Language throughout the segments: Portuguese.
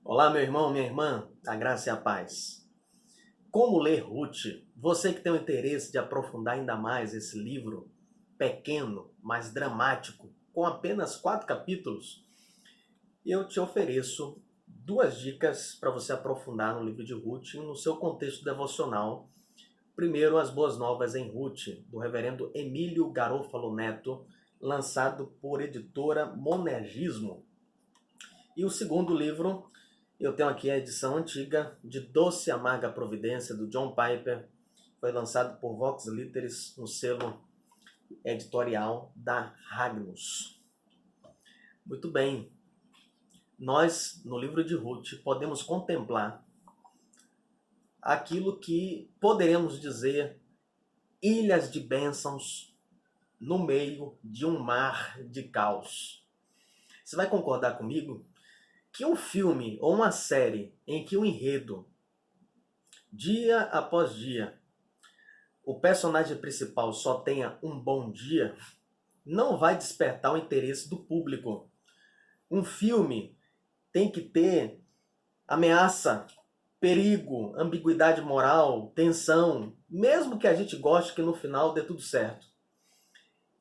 Olá, meu irmão, minha irmã, a graça e a paz. Como ler Ruth? Você que tem o interesse de aprofundar ainda mais esse livro pequeno, mas dramático, com apenas 4 capítulos, eu te ofereço 2 dicas para você aprofundar no livro de Ruth e no seu contexto devocional. Primeiro, As Boas Novas em Ruth, do reverendo Emílio Garofalo Neto, lançado por editora Monergismo. E o segundo livro, eu tenho aqui a edição antiga de Doce e Amarga Providência, do John Piper. Foi lançado por Vox Literis, no selo editorial da Magnus. Muito bem, nós, no livro de Ruth, podemos contemplar aquilo que poderemos dizer ilhas de bênçãos no meio de um mar de caos. Você vai concordar comigo que um filme ou uma série em que o enredo, dia após dia, o personagem principal só tenha um bom dia, não vai despertar o interesse do público. Um filme tem que ter ameaça, perigo, ambiguidade moral, tensão, mesmo que a gente goste que no final dê tudo certo.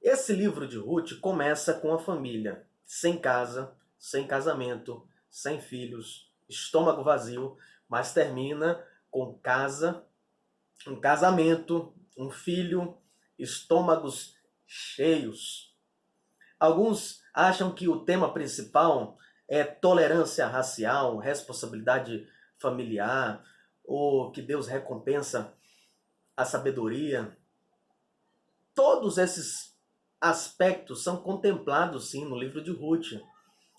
Esse livro de Ruth começa com a família, sem casa, sem casamento, sem filhos, estômago vazio, mas termina com casa, um casamento, um filho, estômagos cheios. Alguns acham que o tema principal é tolerância racial, responsabilidade familiar, ou que Deus recompensa a sabedoria. Todos esses aspectos são contemplados, sim, no livro de Ruth,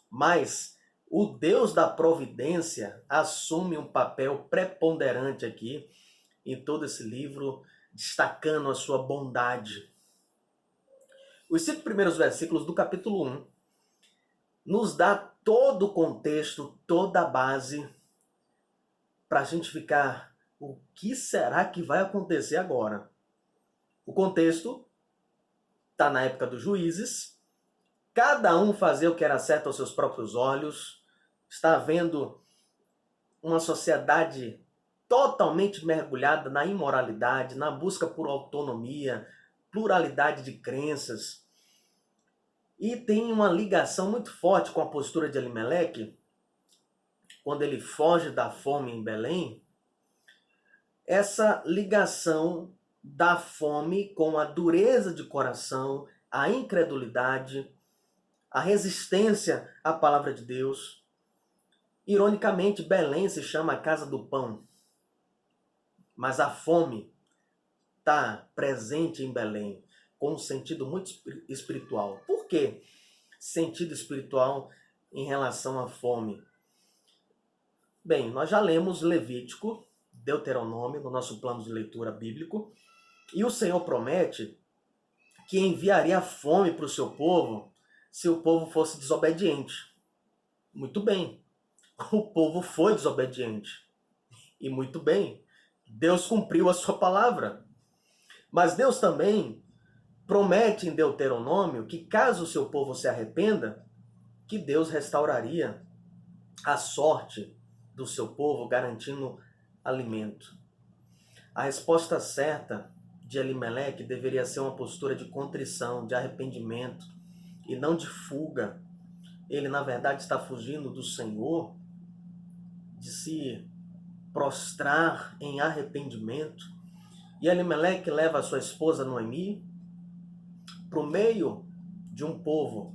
mas o Deus da providência assume um papel preponderante aqui em todo esse livro, destacando a sua bondade. Os 5 primeiros versículos do capítulo 1 nos dá todo o contexto, toda a base para a gente ficar, o que será que vai acontecer agora? O contexto está na época dos juízes, cada um fazia o que era certo aos seus próprios olhos, está havendo uma sociedade totalmente mergulhada na imoralidade, na busca por autonomia, pluralidade de crenças. E tem uma ligação muito forte com a postura de Elimeleque, quando ele foge da fome em Belém. Essa ligação da fome com a dureza de coração, a incredulidade, a resistência à palavra de Deus. Ironicamente, Belém se chama a casa do pão, mas a fome está presente em Belém, com um sentido muito espiritual. Por quê? Sentido espiritual em relação à fome. Bem, nós já lemos Levítico, Deuteronômio, no nosso plano de leitura bíblico, e o Senhor promete que enviaria fome para o seu povo se o povo fosse desobediente. Muito bem, o povo foi desobediente. E muito bem, Deus cumpriu a sua palavra. Mas Deus também promete em Deuteronômio que caso o seu povo se arrependa, que Deus restauraria a sorte do seu povo, garantindo alimento. A resposta certa de Elimeleque deveria ser uma postura de contrição, de arrependimento e não de fuga. Ele, na verdade, está fugindo do Senhor, de se prostrar em arrependimento. E Elimeleque leva a sua esposa Noemi para o meio de um povo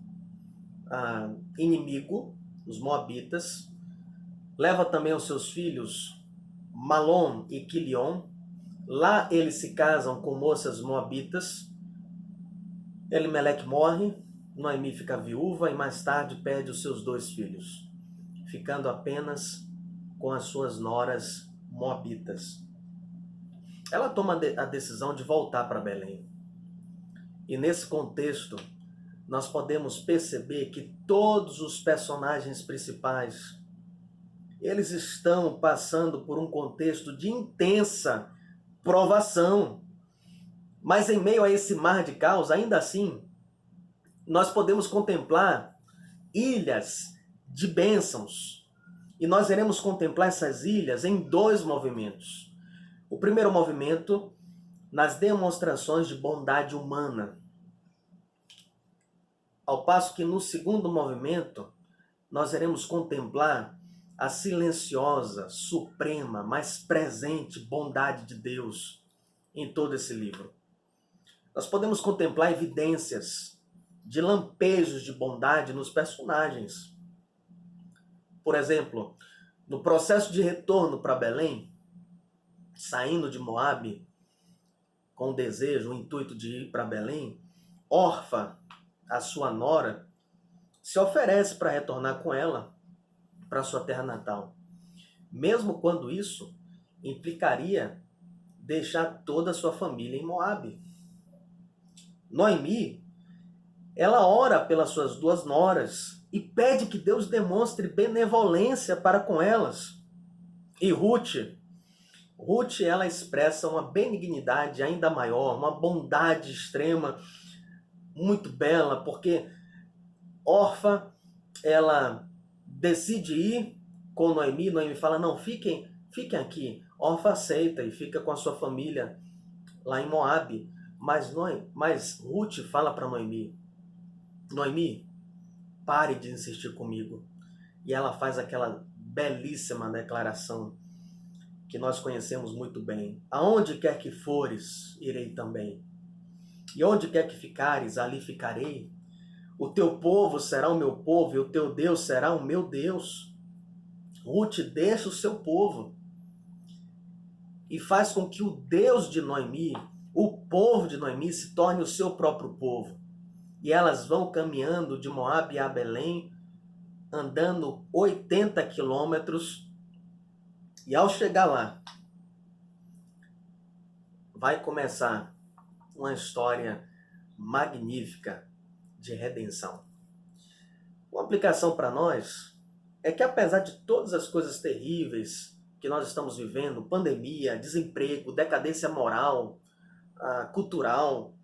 inimigo, os moabitas. Leva também os seus filhos Malom e Quilion. Lá eles se casam com moças moabitas. Elimeleque morre, Noemi fica viúva e mais tarde perde os seus 2 filhos, ficando apenas com as suas noras moabitas. Ela toma a decisão de voltar para Belém. E nesse contexto, nós podemos perceber que todos os personagens principais, eles estão passando por um contexto de intensa provação. Mas em meio a esse mar de caos, ainda assim, nós podemos contemplar ilhas de bênçãos. E nós iremos contemplar essas ilhas em dois movimentos. O primeiro movimento, nas demonstrações de bondade humana. Ao passo que no segundo movimento, nós iremos contemplar a silenciosa, suprema, mas presente bondade de Deus em todo esse livro. Nós podemos contemplar evidências de lampejos de bondade nos personagens. Por exemplo, no processo de retorno para Belém, saindo de Moabe, com o desejo, o intuito de ir para Belém, Orfa, a sua nora, se oferece para retornar com ela para sua terra natal. Mesmo quando isso implicaria deixar toda a sua família em Moabe. Noemi, ela ora pelas suas duas noras e pede que Deus demonstre benevolência para com elas. E Ruth, ela expressa uma benignidade ainda maior, uma bondade extrema, muito bela, porque Orfa, ela decide ir com Noemi. Noemi fala, não, fiquem aqui. Orfa aceita e fica com a sua família lá em Moabe. Mas Ruth fala para Noemi, pare de insistir comigo. E ela faz aquela belíssima declaração que nós conhecemos muito bem. Aonde quer que fores, irei também. E onde quer que ficares, ali ficarei. O teu povo será o meu povo e o teu Deus será o meu Deus. Ruth deixa o seu povo e faz com que o Deus de Noemi, o povo de Noemi, se torne o seu próprio povo. E elas vão caminhando de Moabe a Belém, andando 80 quilômetros. E ao chegar lá, vai começar uma história magnífica de redenção. Uma aplicação para nós é que, apesar de todas as coisas terríveis que nós estamos vivendo, pandemia, desemprego, decadência moral, cultural,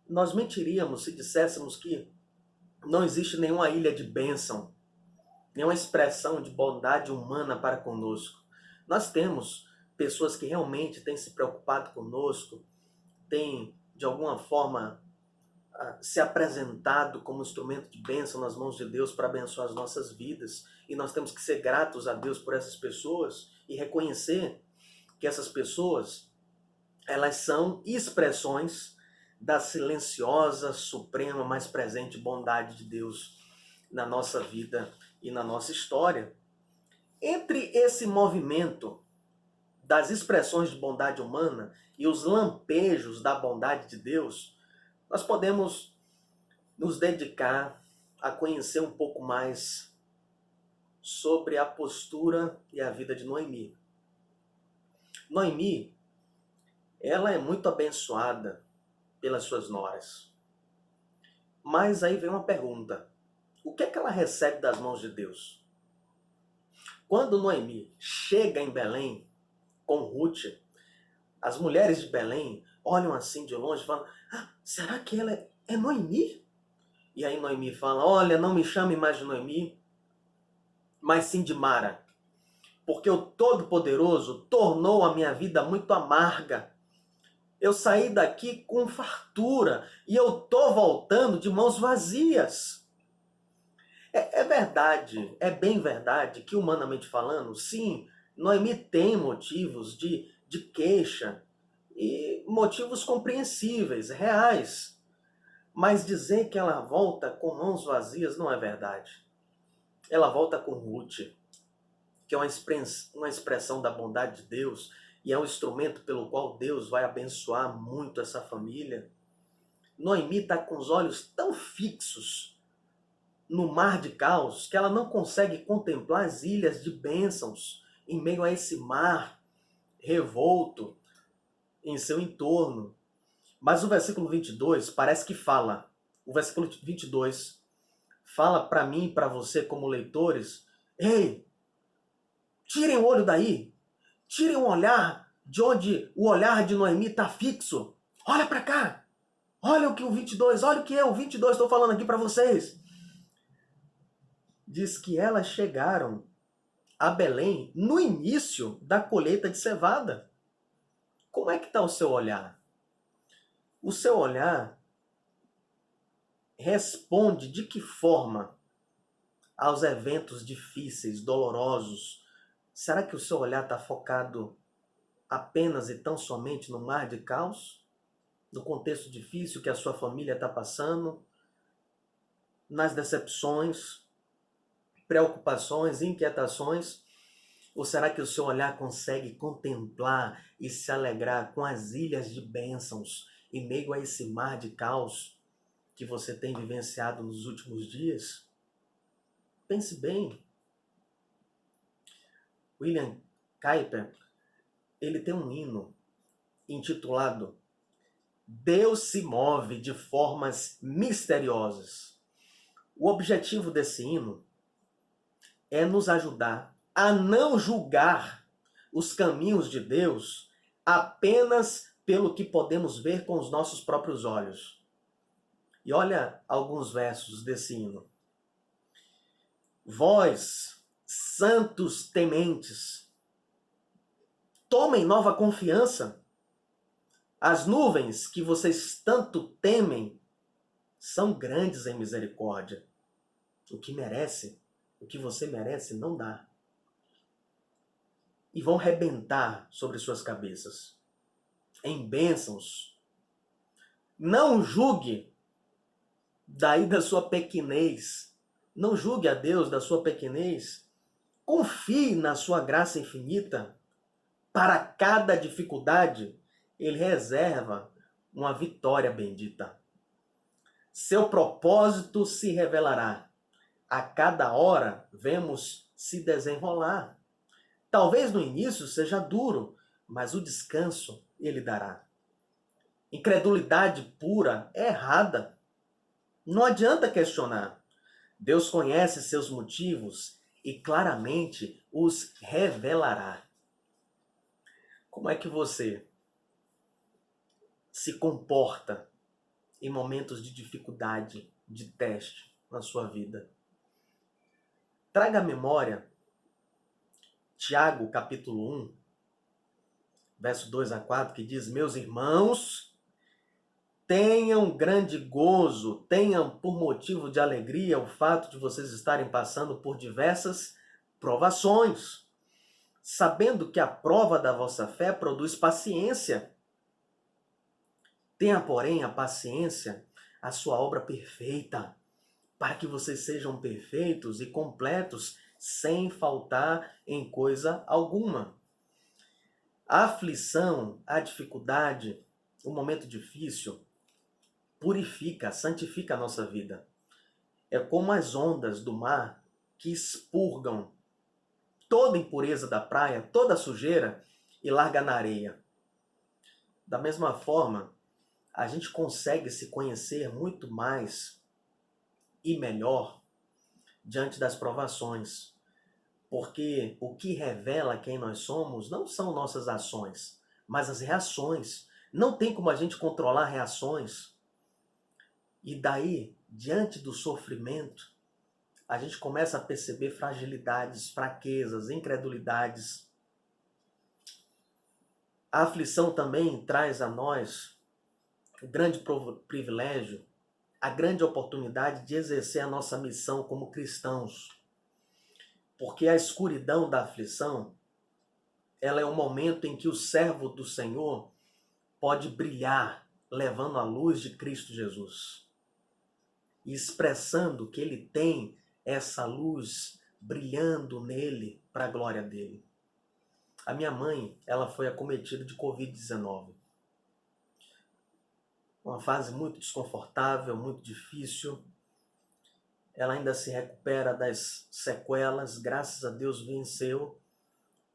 nós mentiríamos se disséssemos que não existe nenhuma ilha de bênção, nenhuma expressão de bondade humana para conosco. Nós temos pessoas que realmente têm se preocupado conosco, têm, de alguma forma, se apresentado como instrumento de bênção nas mãos de Deus para abençoar as nossas vidas. E nós temos que ser gratos a Deus por essas pessoas e reconhecer que essas pessoas, elas são expressões da silenciosa, suprema, mais presente bondade de Deus na nossa vida e na nossa história. Entre esse movimento das expressões de bondade humana e os lampejos da bondade de Deus, nós podemos nos dedicar a conhecer um pouco mais sobre a postura e a vida de Noemi. Noemi, ela é muito abençoada pelas suas noras. Mas aí vem uma pergunta. O que é que ela recebe das mãos de Deus? Quando Noemi chega em Belém com Ruth, as mulheres de Belém olham assim de longe e falam, será que ela é Noemi? E aí Noemi fala, olha, não me chame mais de Noemi, mas sim de Mara, porque o Todo-Poderoso tornou a minha vida muito amarga. Eu saí daqui com fartura e eu estou voltando de mãos vazias. É verdade, é bem verdade que, humanamente falando, sim, Noemi tem motivos de queixa e motivos compreensíveis, reais. Mas dizer que ela volta com mãos vazias não é verdade. Ela volta com Ruth, que é uma expressão da bondade de Deus e é um instrumento pelo qual Deus vai abençoar muito essa família. Noemi está com os olhos tão fixos no mar de caos que ela não consegue contemplar as ilhas de bênçãos em meio a esse mar revolto em seu entorno. Mas o versículo 22 parece que fala. O versículo 22 fala para mim e para você como leitores, ei, tirem o olho daí, tirem o olhar de onde o olhar de Noemi está fixo. Olha para cá, olha o que o 22, olha o que eu, 22, estou falando aqui para vocês. Diz que elas chegaram a Belém no início da colheita de cevada. Como é que está o seu olhar? O seu olhar responde de que forma aos eventos difíceis, dolorosos? Será que o seu olhar está focado apenas e tão somente no mar de caos? No contexto difícil que a sua família está passando? Nas decepções, preocupações, inquietações? Ou será que o seu olhar consegue contemplar e se alegrar com as ilhas de bênçãos em meio a esse mar de caos que você tem vivenciado nos últimos dias? Pense bem. William Kuyper, ele tem um hino intitulado Deus se move de formas misteriosas. O objetivo desse hino é nos ajudar a não julgar os caminhos de Deus apenas pelo que podemos ver com os nossos próprios olhos. E olha alguns versos desse hino. Vós, santos tementes, tomem nova confiança. As nuvens que vocês tanto temem são grandes em misericórdia. O que você merece, não dá. E vão rebentar sobre suas cabeças em bênçãos. Não julgue daí da sua pequenez. Não julgue a Deus da sua pequenez. Confie na sua graça infinita. Para cada dificuldade, Ele reserva uma vitória bendita. Seu propósito se revelará. A cada hora vemos se desenrolar. Talvez no início seja duro, mas o descanso Ele dará. Incredulidade pura é errada. Não adianta questionar. Deus conhece seus motivos e claramente os revelará. Como é que você se comporta em momentos de dificuldade, de teste na sua vida? Traga à memória Tiago, capítulo 1, verso 2 a 4, que diz: meus irmãos, tenham grande gozo, tenham por motivo de alegria o fato de vocês estarem passando por diversas provações, sabendo que a prova da vossa fé produz paciência. Tenha, porém, a paciência, a sua obra perfeita, para que vocês sejam perfeitos e completos, sem faltar em coisa alguma. A aflição, a dificuldade, o momento difícil, purifica, santifica a nossa vida. É como as ondas do mar que expurgam toda impureza da praia, toda a sujeira e larga na areia. Da mesma forma, a gente consegue se conhecer muito mais e melhor diante das provações. Porque o que revela quem nós somos não são nossas ações, mas as reações. Não tem como a gente controlar reações. E daí, diante do sofrimento, a gente começa a perceber fragilidades, fraquezas, incredulidades. A aflição também traz a nós o grande privilégio, a grande oportunidade de exercer a nossa missão como cristãos. Porque a escuridão da aflição, ela é um momento em que o servo do Senhor pode brilhar, levando a luz de Cristo Jesus. E expressando que ele tem essa luz brilhando nele para a glória dele. A minha mãe, ela foi acometida de Covid-19. Uma fase muito desconfortável, muito difícil. Ela ainda se recupera das sequelas, graças a Deus venceu,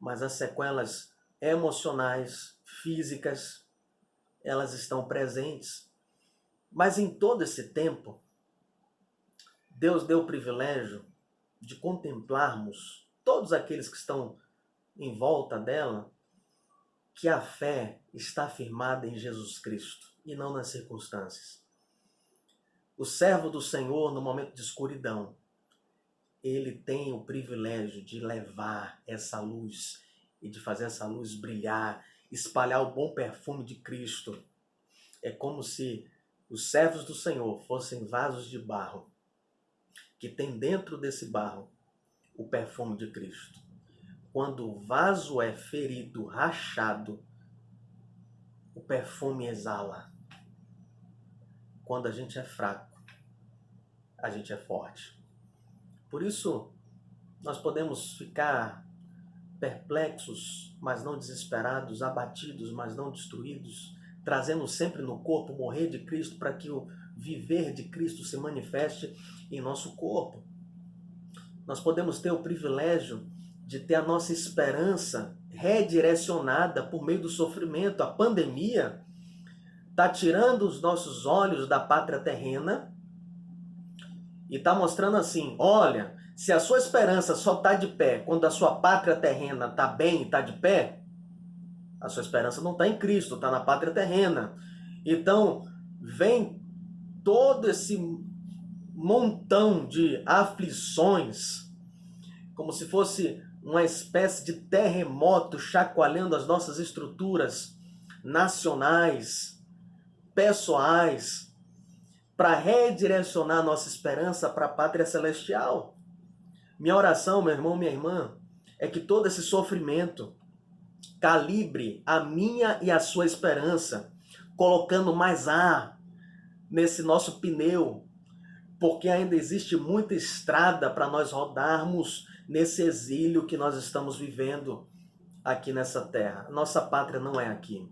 mas as sequelas emocionais, físicas, elas estão presentes. Mas em todo esse tempo, Deus deu o privilégio de contemplarmos todos aqueles que estão em volta dela, que a fé está firmada em Jesus Cristo e não nas circunstâncias. O servo do Senhor, no momento de escuridão, ele tem o privilégio de levar essa luz e de fazer essa luz brilhar, espalhar o bom perfume de Cristo. É como se os servos do Senhor fossem vasos de barro, que tem dentro desse barro o perfume de Cristo. Quando o vaso é ferido, rachado, o perfume exala. Quando a gente é fraco, a gente é forte. Por isso, nós podemos ficar perplexos, mas não desesperados, abatidos, mas não destruídos, trazendo sempre no corpo o morrer de Cristo para que o viver de Cristo se manifeste em nosso corpo. Nós podemos ter o privilégio de ter a nossa esperança redirecionada por meio do sofrimento. A pandemia está tirando os nossos olhos da pátria terrena e está mostrando assim, olha, se a sua esperança só está de pé quando a sua pátria terrena está bem e está de pé, a sua esperança não está em Cristo, está na pátria terrena. Então, vem todo esse montão de aflições, como se fosse uma espécie de terremoto chacoalhando as nossas estruturas nacionais, pessoais, para redirecionar nossa esperança para a pátria celestial. Minha oração, meu irmão, minha irmã, é que todo esse sofrimento calibre a minha e a sua esperança, colocando mais ar nesse nosso pneu, porque ainda existe muita estrada para nós rodarmos nesse exílio que nós estamos vivendo aqui nessa terra. Nossa pátria não é aqui.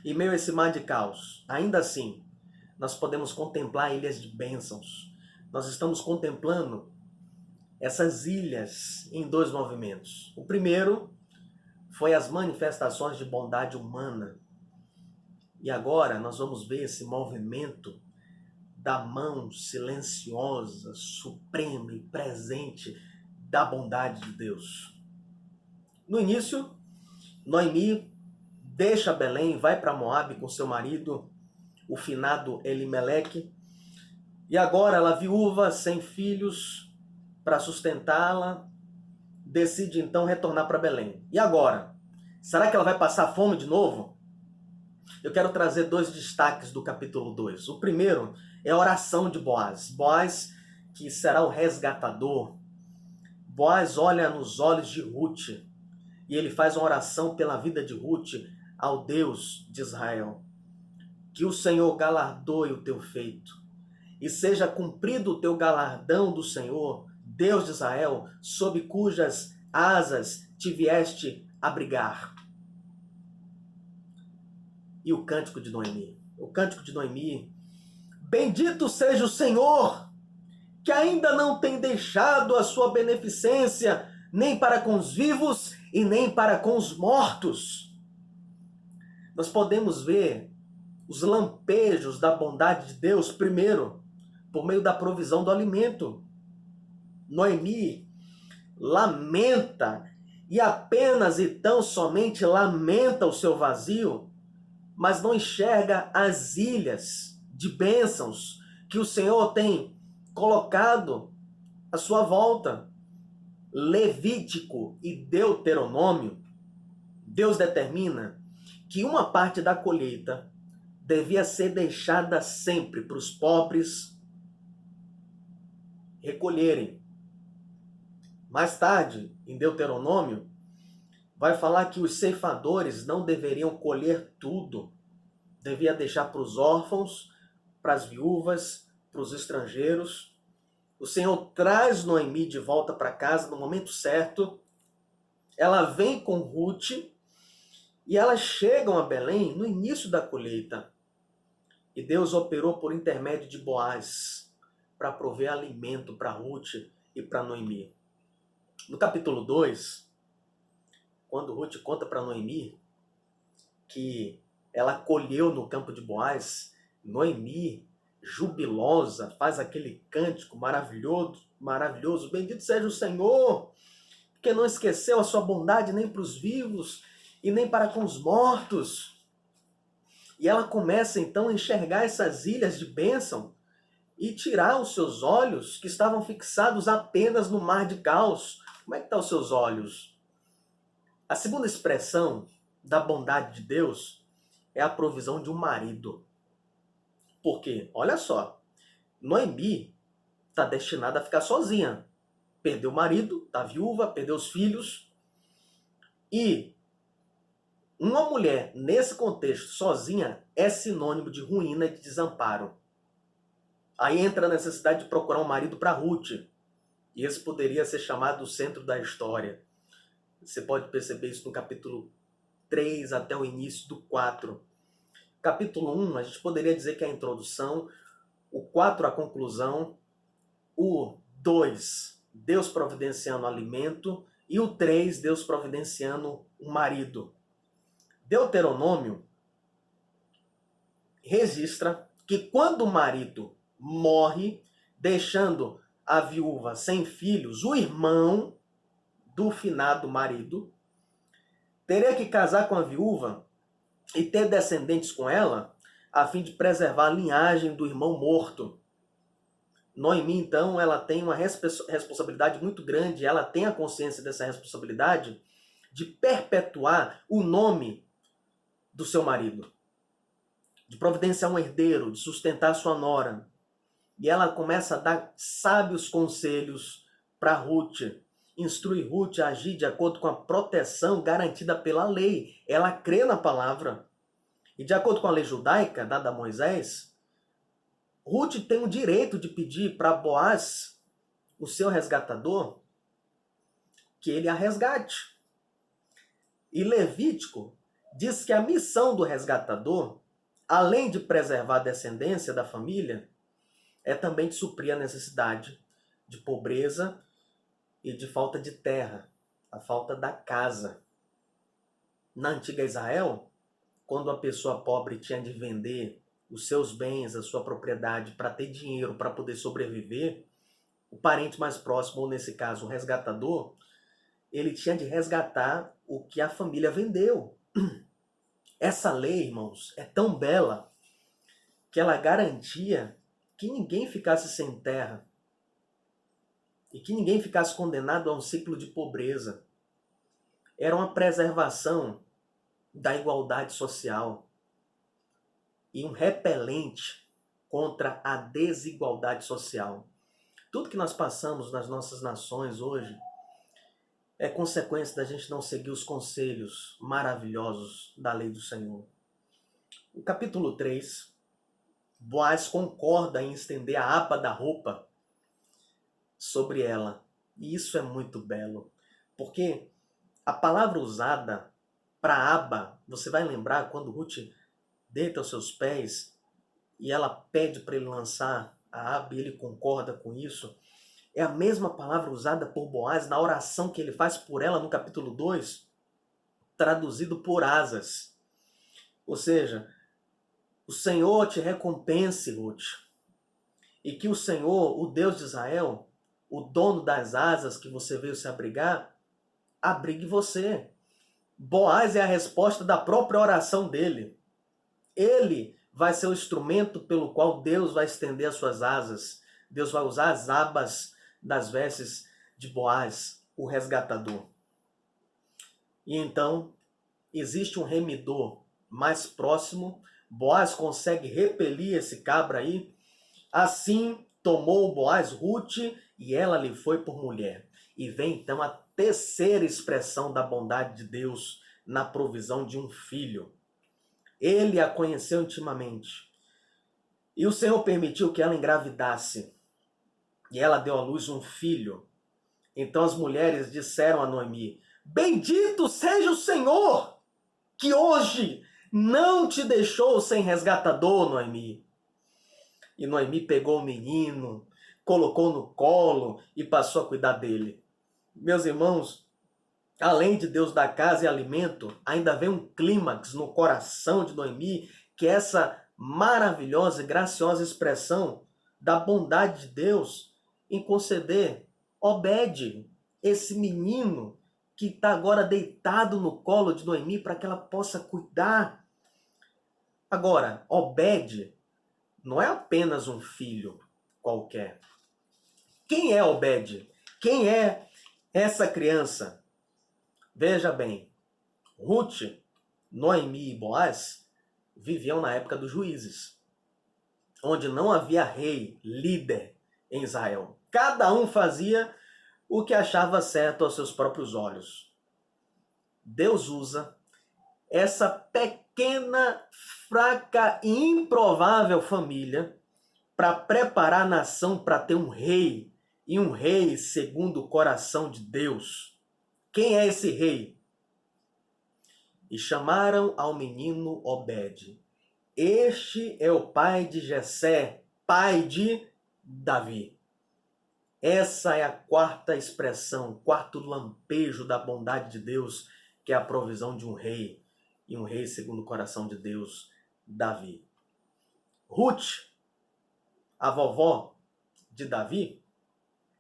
Em meio a esse mar de caos, ainda assim, nós podemos contemplar ilhas de bênçãos. Nós estamos contemplando essas ilhas em dois movimentos. O primeiro foi as manifestações de bondade humana. E agora nós vamos ver esse movimento da mão silenciosa, suprema e presente da bondade de Deus. No início, Noemi deixa Belém, vai para Moabe com seu marido, o finado Elimeleque, e agora ela, viúva, sem filhos, para sustentá-la, decide então retornar para Belém. E agora? Será que ela vai passar fome de novo? Eu quero trazer dois destaques do capítulo 2. O primeiro é a oração de Boaz. Boaz, que será o resgatador. Boaz olha nos olhos de Ruth e ele faz uma oração pela vida de Ruth ao Deus de Israel. Que o Senhor galardoe o teu feito e seja cumprido o teu galardão do Senhor, Deus de Israel, sob cujas asas te vieste abrigar. E o cântico de Noemi. O cântico de Noemi. Bendito seja o Senhor, que ainda não tem deixado a sua beneficência, nem para com os vivos e nem para com os mortos. Nós podemos ver os lampejos da bondade de Deus, primeiro, por meio da provisão do alimento. Noemi lamenta, e apenas e tão somente lamenta o seu vazio, mas não enxerga as ilhas de bênçãos que o Senhor tem colocado à sua volta. Levítico e Deuteronômio, Deus determina que uma parte da colheita devia ser deixada sempre para os pobres recolherem. Mais tarde, em Deuteronômio, vai falar que os ceifadores não deveriam colher tudo. Devia deixar para os órfãos, para as viúvas, para os estrangeiros. O Senhor traz Noemi de volta para casa no momento certo. Ela vem com Ruth e elas chegam a Belém no início da colheita. E Deus operou por intermédio de Boaz para prover alimento para Ruth e para Noemi. No capítulo 2, quando Ruth conta para Noemi que ela colheu no campo de Boaz, Noemi, jubilosa, faz aquele cântico maravilhoso, bendito seja o Senhor, que não esqueceu a sua bondade nem para os vivos e nem para com os mortos. E ela começa então a enxergar essas ilhas de bênção e tirar os seus olhos que estavam fixados apenas no mar de caos. Como é que estão os seus olhos? A segunda expressão da bondade de Deus é a provisão de um marido. Por quê? Olha só, Noemi está destinada a ficar sozinha. Perdeu o marido, está viúva, perdeu os filhos. E uma mulher, nesse contexto, sozinha, é sinônimo de ruína e de desamparo. Aí entra a necessidade de procurar um marido para Ruth. E esse poderia ser chamado o centro da história. Você pode perceber isso no capítulo 3 até o início do 4. Capítulo 1, a gente poderia dizer que é a introdução, o 4 a conclusão, o 2, Deus providenciando alimento, e o 3, Deus providenciando um marido. Deuteronômio registra que quando o marido morre, deixando a viúva sem filhos, o irmão do finado marido teria que casar com a viúva e ter descendentes com ela, a fim de preservar a linhagem do irmão morto. Noemi, então, ela tem uma responsabilidade muito grande, ela tem a consciência dessa responsabilidade de perpetuar o nome do seu marido, de providenciar um herdeiro, de sustentar sua nora. E ela começa a dar sábios conselhos para Ruth, instrui Ruth a agir de acordo com a proteção garantida pela lei. Ela crê na palavra. E de acordo com a lei judaica, dada a Moisés, Ruth tem o direito de pedir para Boaz, o seu resgatador, que ele a resgate. E Levítico diz que a missão do resgatador, além de preservar a descendência da família, é também de suprir a necessidade de pobreza e de falta de terra, a falta da casa. Na antiga Israel, quando a pessoa pobre tinha de vender os seus bens, a sua propriedade, para ter dinheiro para poder sobreviver, o parente mais próximo, ou nesse caso o resgatador, ele tinha de resgatar o que a família vendeu. Essa lei, irmãos, é tão bela que ela garantia que ninguém ficasse sem terra e que ninguém ficasse condenado a um ciclo de pobreza. Era uma preservação da igualdade social e um repelente contra a desigualdade social. Tudo que nós passamos nas nossas nações hoje é consequência da gente não seguir os conselhos maravilhosos da lei do Senhor. No capítulo 3, Boaz concorda em estender a aba da roupa sobre ela. E isso é muito belo, porque a palavra usada para aba, você vai lembrar quando Ruth deita aos seus pés e ela pede para ele lançar a aba e ele concorda com isso. É a mesma palavra usada por Boaz na oração que ele faz por ela no capítulo 2, traduzido por asas. Ou seja, o Senhor te recompense, Ruth, e que o Senhor, o Deus de Israel, o dono das asas que você veio se abrigar, abrigue você. Boaz é a resposta da própria oração dele. Ele vai ser o instrumento pelo qual Deus vai estender as suas asas. Deus vai usar as abas das vestes de Boaz, o resgatador. E então, existe um remidor mais próximo. Boaz consegue repelir esse cabra aí. Assim, tomou Boaz Ruth e ela lhe foi por mulher. E vem então a terceira expressão da bondade de Deus na provisão de um filho. Ele a conheceu intimamente. E o Senhor permitiu que ela engravidasse. E ela deu à luz um filho. Então as mulheres disseram a Noemi: Bendito seja o Senhor, que hoje não te deixou sem resgatador, Noemi. E Noemi pegou o menino, colocou no colo e passou a cuidar dele. Meus irmãos, além de Deus dar casa e alimento, ainda vem um clímax no coração de Noemi, que é essa maravilhosa e graciosa expressão da bondade de Deus em conceder Obed, esse menino que está agora deitado no colo de Noemi para que ela possa cuidar. Agora, Obed não é apenas um filho. qualquer. Quem é Obed? Quem é essa criança? Veja bem, Ruth, Noemi e Boaz viviam na época dos juízes, onde não havia rei, líder em Israel. Cada um fazia o que achava certo aos seus próprios olhos. Deus usa essa pequena, fraca e improvável família para preparar a nação para ter um rei, e um rei segundo o coração de Deus. Quem é esse rei? E chamaram ao menino Obed. Este é o pai de Jessé, pai de Davi. Essa é a quarta expressão, quarto lampejo da bondade de Deus, que é a provisão de um rei, e um rei segundo o coração de Deus, Davi. Ruth, a vovó de Davi,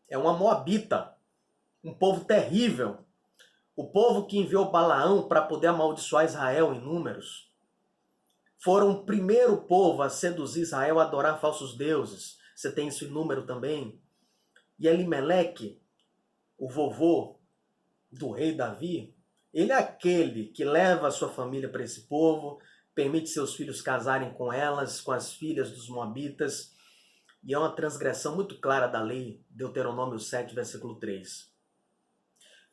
é uma moabita, um povo terrível, o povo que enviou Balaão para poder amaldiçoar Israel em números. Foram o primeiro povo a seduzir Israel a adorar falsos deuses. Você tem isso em número também. E Elimeleque, o vovô do rei Davi, ele é aquele que leva a sua família para esse povo, permite seus filhos casarem com elas, com as filhas dos moabitas, e é uma transgressão muito clara da lei, Deuteronômio 7, versículo 3.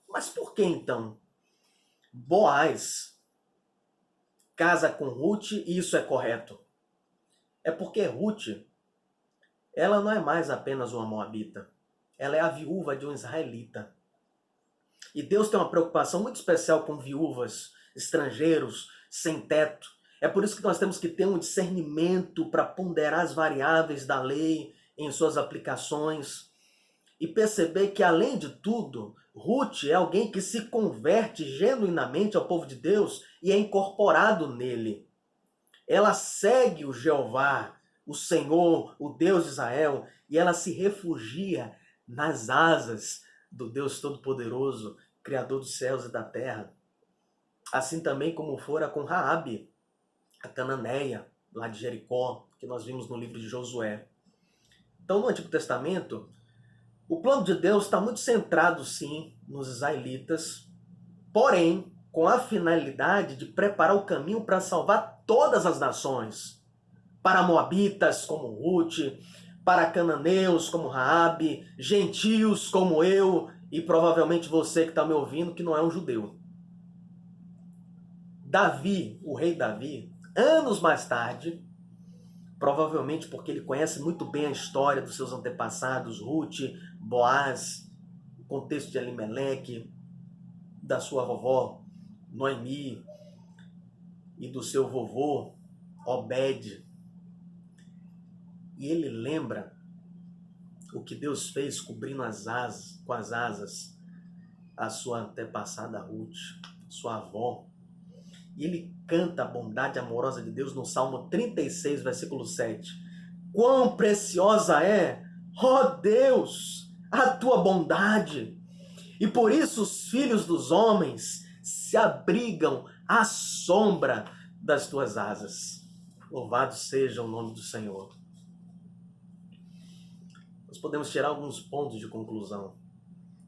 Mas por que então Boaz casa com Ruth e isso é correto? É porque Ruth, ela não é mais apenas uma moabita, ela é a viúva de um israelita. E Deus tem uma preocupação muito especial com viúvas, estrangeiros, sem teto. É por isso que nós temos que ter um discernimento para ponderar as variáveis da lei em suas aplicações e perceber que, além de tudo, Ruth é alguém que se converte genuinamente ao povo de Deus e é incorporado nele. Ela segue o Jeová, o Senhor, o Deus de Israel, e ela se refugia nas asas do Deus Todo-Poderoso, Criador dos céus e da terra. Assim também como fora com Raabe, a cananeia, lá de Jericó, que nós vimos no livro de Josué. Então, no Antigo Testamento, o plano de Deus está muito centrado, sim, nos israelitas, porém, com a finalidade de preparar o caminho para salvar todas as nações. Para moabitas, como Ruth, para cananeus, como Raabe, gentios, como eu, e provavelmente você que está me ouvindo, que não é um judeu. Davi, o rei Davi, anos mais tarde, provavelmente porque ele conhece muito bem a história dos seus antepassados, Ruth, Boaz, o contexto de Elimeleque, da sua vovó Noemi e do seu vovô Obed. E ele lembra o que Deus fez cobrindo com as asas a sua antepassada Ruth, sua avó. E ele canta a bondade amorosa de Deus no Salmo 36, versículo 7. Quão preciosa é, ó Deus, a tua bondade! E por isso os filhos dos homens se abrigam à sombra das tuas asas. Louvado seja o nome do Senhor. Nós podemos tirar alguns pontos de conclusão.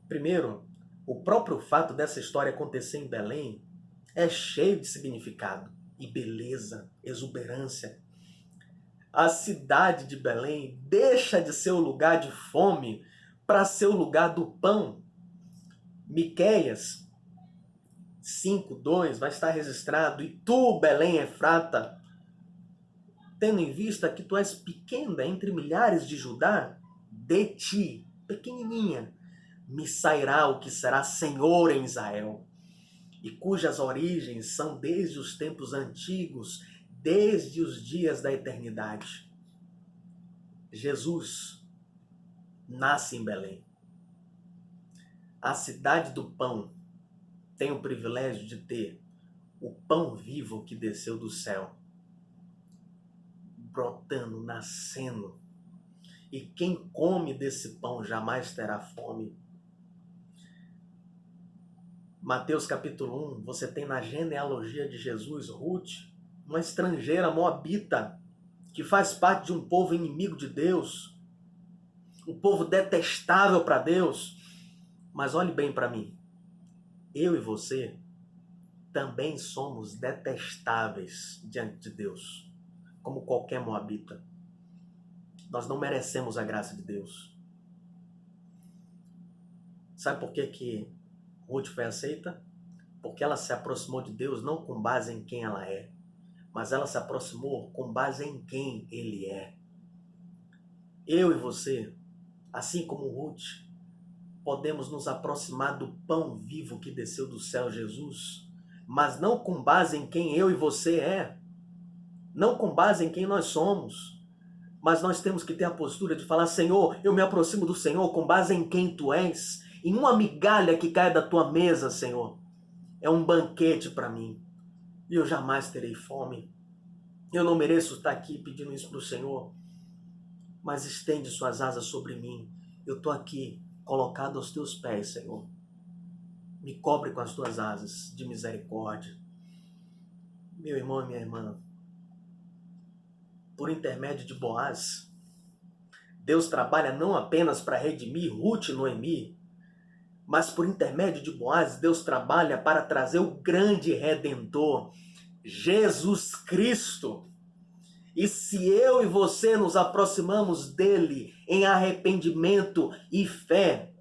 Primeiro, o próprio fato dessa história acontecer em Belém é cheio de significado e beleza, exuberância. A cidade de Belém deixa de ser o lugar de fome para ser o lugar do pão. Miqueias 5:2 vai estar registrado: e tu, Belém Efrata, tendo em vista que tu és pequena entre milhares de Judá, de ti, pequenininha, me sairá o que será Senhor em Israel, e cujas origens são desde os tempos antigos, desde os dias da eternidade. Jesus nasce em Belém. A cidade do pão tem o privilégio de ter o pão vivo que desceu do céu, brotando, nascendo. E quem come desse pão jamais terá fome. Mateus capítulo 1, você tem na genealogia de Jesus, Ruth, uma estrangeira moabita, que faz parte de um povo inimigo de Deus, um povo detestável para Deus. Mas olhe bem para mim, eu e você também somos detestáveis diante de Deus, como qualquer moabita. Nós não merecemos a graça de Deus. Sabe por que Ruth foi aceita? Porque ela se aproximou de Deus não com base em quem ela é, mas ela se aproximou com base em quem Ele é. Eu e você, assim como Ruth, podemos nos aproximar do pão vivo que desceu do céu, Jesus, mas não com base em quem eu e você é, não com base em quem nós somos, mas nós temos que ter a postura de falar: Senhor, eu me aproximo do Senhor com base em quem Tu és, em uma migalha que cai da Tua mesa, Senhor. É um banquete para mim, e eu jamais terei fome. Eu não mereço estar aqui pedindo isso para o Senhor, mas estende Suas asas sobre mim. Eu estou aqui, colocado aos Teus pés, Senhor. Me cobre com as Tuas asas de misericórdia. Meu irmão e minha irmã, por intermédio de Boaz, Deus trabalha não apenas para redimir Ruth e Noemi, mas por intermédio de Boaz, Deus trabalha para trazer o grande Redentor, Jesus Cristo. E se eu e você nos aproximamos dele em arrependimento e fé,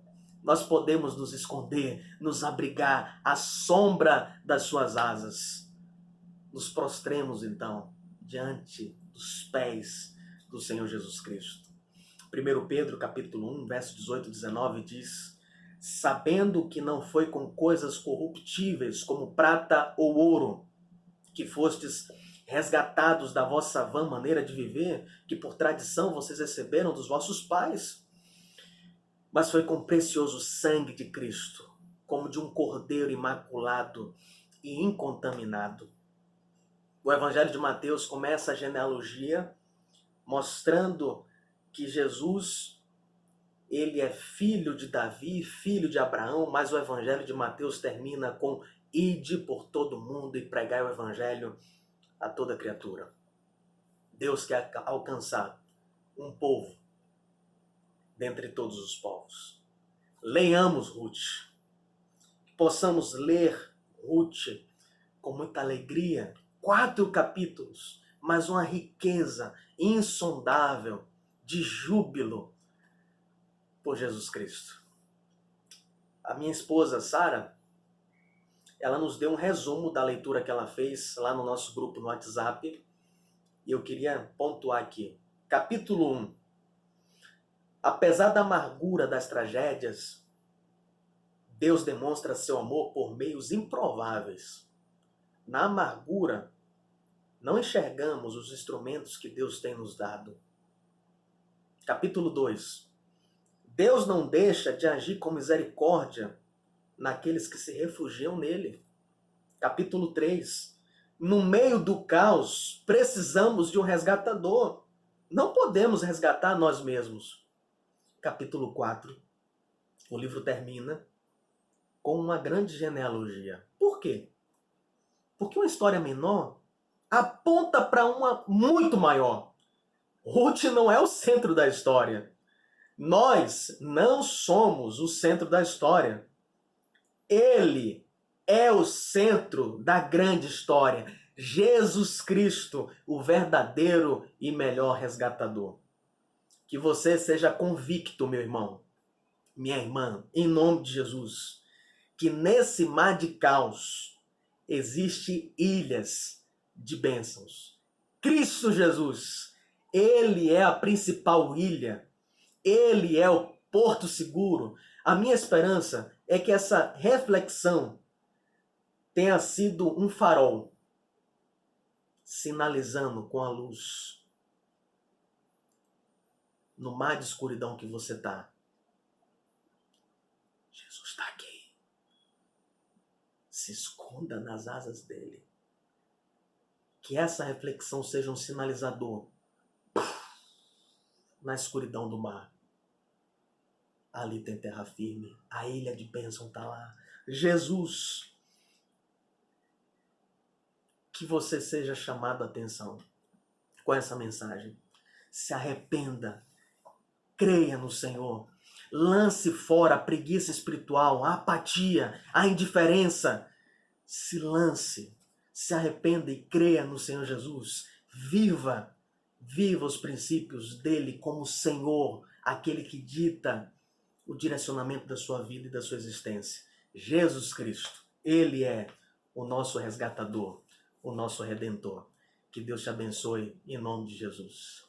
nós podemos nos esconder, nos abrigar à sombra das suas asas. Nos prostremos, então, diante dos pés do Senhor Jesus Cristo. 1 Pedro, capítulo 1, verso 18 e 19 diz: sabendo que não foi com coisas corruptíveis, como prata ou ouro, que fostes resgatados da vossa vã maneira de viver, que por tradição vocês receberam dos vossos pais, mas foi com precioso sangue de Cristo, como de um cordeiro imaculado e incontaminado. O Evangelho de Mateus começa a genealogia mostrando que Jesus, ele é filho de Davi, filho de Abraão, mas o Evangelho de Mateus termina com: ide por todo mundo e pregai o Evangelho a toda criatura. Deus quer alcançar um povo dentre todos os povos. Leiamos Ruth. Possamos ler Ruth com muita alegria. 4 capítulos, mas uma riqueza insondável de júbilo por Jesus Cristo. A minha esposa, Sara, ela nos deu um resumo da leitura que ela fez lá no nosso grupo no WhatsApp. E eu queria pontuar aqui. Capítulo 1. Apesar da amargura das tragédias, Deus demonstra seu amor por meios improváveis. Na amargura, não enxergamos os instrumentos que Deus tem nos dado. Capítulo 2. Deus não deixa de agir com misericórdia naqueles que se refugiam nele. Capítulo 3. No meio do caos, precisamos de um resgatador. Não podemos resgatar nós mesmos. Capítulo 4. O livro termina com uma grande genealogia. Por quê? Porque uma história menor aponta para uma muito maior. Ruth não é o centro da história. Nós não somos o centro da história. Ele é o centro da grande história. Jesus Cristo, o verdadeiro e melhor resgatador. Que você seja convicto, meu irmão, minha irmã, em nome de Jesus, que nesse mar de caos existem ilhas de bênçãos. Cristo Jesus, ele é a principal ilha, ele é o porto seguro. A minha esperança é que essa reflexão tenha sido um farol, sinalizando com a luz no mar de escuridão que você está. Jesus está aqui. Se esconda nas asas dele. Que essa reflexão seja um sinalizador na escuridão do mar. Ali tem terra firme. A ilha de bênção está lá. Jesus, que você seja chamado a atenção com essa mensagem. Se arrependa Creia no Senhor. Lance fora a preguiça espiritual, a apatia, a indiferença. Se lance, se arrependa e creia no Senhor Jesus. Viva os princípios dele como Senhor, aquele que dita o direcionamento da sua vida e da sua existência. Jesus Cristo, ele é o nosso resgatador, o nosso redentor. Que Deus te abençoe em nome de Jesus.